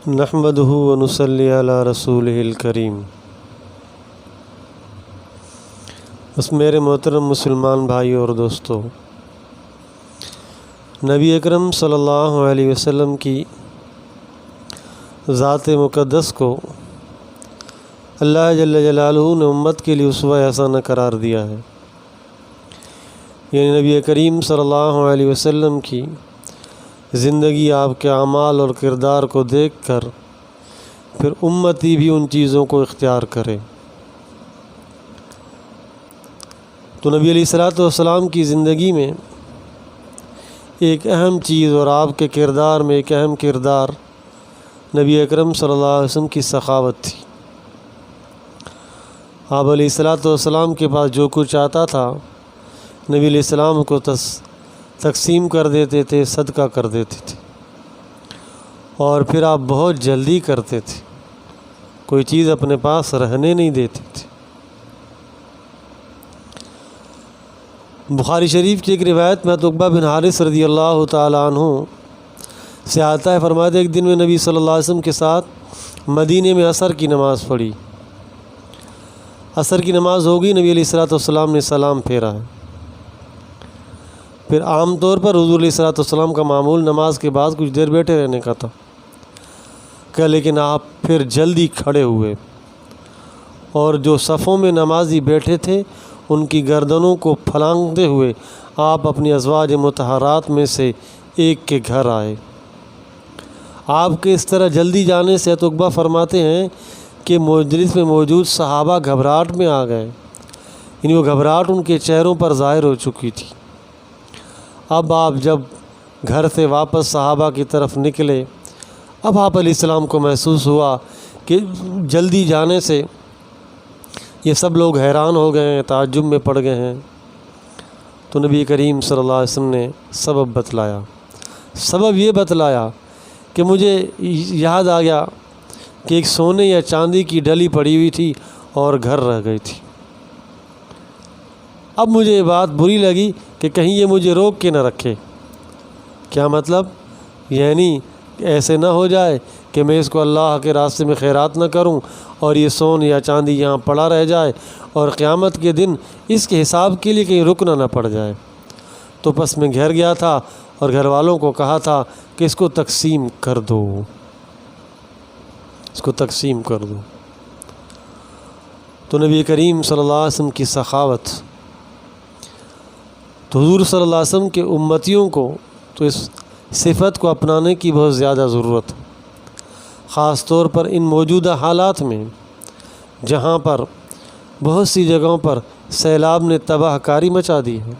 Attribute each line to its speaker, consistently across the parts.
Speaker 1: نحمدہ ونصلی علی رسولہ الکریم۔ بس میرے محترم مسلمان بھائی اور دوستو، نبی اکرم صلی اللہ علیہ وسلم کی ذات مقدس کو اللہ جل جلالہ نے امت کے لیے اسوہ حسنہ قرار دیا ہے، یعنی نبی کریم صلی اللہ علیہ وسلم کی زندگی، آپ کے اعمال اور کردار کو دیکھ کر پھر امتی بھی ان چیزوں کو اختیار کرے۔ تو نبی علیہ الصلوۃ والسلام کی زندگی میں ایک اہم چیز اور آپ کے کردار میں ایک اہم کردار نبی اکرم صلی اللہ علیہ وسلم کی سخاوت تھی۔ آپ علیہ الصلوۃ والسلام کے پاس جو کچھ آتا تھا نبی علیہ السلام کو تقسیم کر دیتے تھے، صدقہ کر دیتے تھے، اور پھر آپ بہت جلدی کرتے تھے، کوئی چیز اپنے پاس رہنے نہیں دیتے تھے۔ بخاری شریف کی ایک روایت میں عقبہ بن حارث رضی اللہ تعالیٰ عنہ سے آتا ہے، فرماتے ایک دن میں نبی صلی اللہ علیہ وسلم کے ساتھ مدینے میں عصر کی نماز پڑھی۔ عصر کی نماز ہو گئی، نبی علیہ الصلوۃ والسلام نے سلام پھیرا ہے۔ پھر عام طور پر حضور علیہ الصلوۃ والسلام کا معمول نماز کے بعد کچھ دیر بیٹھے رہنے کا تھا کہ، لیکن آپ پھر جلدی کھڑے ہوئے اور جو صفوں میں نمازی بیٹھے تھے ان کی گردنوں کو پھلانگتے ہوئے آپ اپنی ازواج مطہرات میں سے ایک کے گھر آئے۔ آپ کے اس طرح جلدی جانے سے عقبہ فرماتے ہیں کہ مجلس میں موجود صحابہ گھبراہٹ میں آ گئے، یعنی وہ گھبراہٹ ان کے چہروں پر ظاہر ہو چکی تھی۔ اب آپ جب گھر سے واپس صحابہ کی طرف نکلے، اب آپ علیہ السلام کو محسوس ہوا کہ جلدی جانے سے یہ سب لوگ حیران ہو گئے ہیں، تعجب میں پڑ گئے ہیں۔ تو نبی کریم صلی اللہ علیہ وسلم نے سبب بتلایا۔ سبب یہ بتلایا کہ مجھے یاد آ گیا کہ ایک سونے یا چاندی کی ڈلی پڑی ہوئی تھی اور گھر رہ گئی تھی۔ اب مجھے یہ بات بری لگی کہ کہیں یہ مجھے روک کے نہ رکھے۔ کیا مطلب؟ یعنی ایسے نہ ہو جائے کہ میں اس کو اللہ کے راستے میں خیرات نہ کروں اور یہ سون یا چاندی یہاں پڑا رہ جائے اور قیامت کے دن اس کے حساب کے لیے کہیں رکنا نہ پڑ جائے۔ تو پس میں گھر گیا تھا اور گھر والوں کو کہا تھا کہ اس کو تقسیم کر دو، اس کو تقسیم کر دو۔ تو نبی کریم صلی اللہ علیہ وسلم کی سخاوت، تو حضور صلی اللہ علیہ وسلم کے امتیوں کو تو اس صفت کو اپنانے کی بہت زیادہ ضرورت ہے، خاص طور پر ان موجودہ حالات میں جہاں پر بہت سی جگہوں پر سیلاب نے تباہ کاری مچا دی ہے،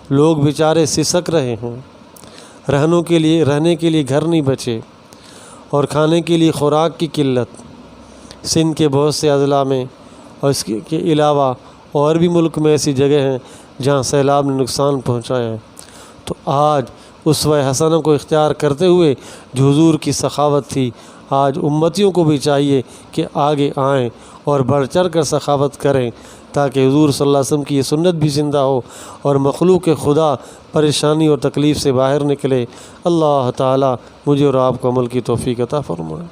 Speaker 1: لوگ بیچارے سسک رہے ہیں، رہنے کے لیے گھر نہیں بچے اور کھانے کے لیے خوراک کی قلت۔ سندھ کے بہت سے اضلاع میں اور اس کے علاوہ اور بھی ملک میں ایسی جگہ ہیں جہاں سیلاب نے نقصان پہنچایا ہے۔ تو آج اسوہ حسنہ کو اختیار کرتے ہوئے جو حضور کی سخاوت تھی، آج امتیوں کو بھی چاہیے کہ آگے آئیں اور بڑھ چڑھ کر سخاوت کریں، تاکہ حضور صلی اللہ علیہ وسلم کی یہ سنت بھی زندہ ہو اور مخلوق خدا پریشانی اور تکلیف سے باہر نکلے۔ اللہ تعالیٰ مجھے اور آپ کو عمل کی توفیق عطا فرمائے۔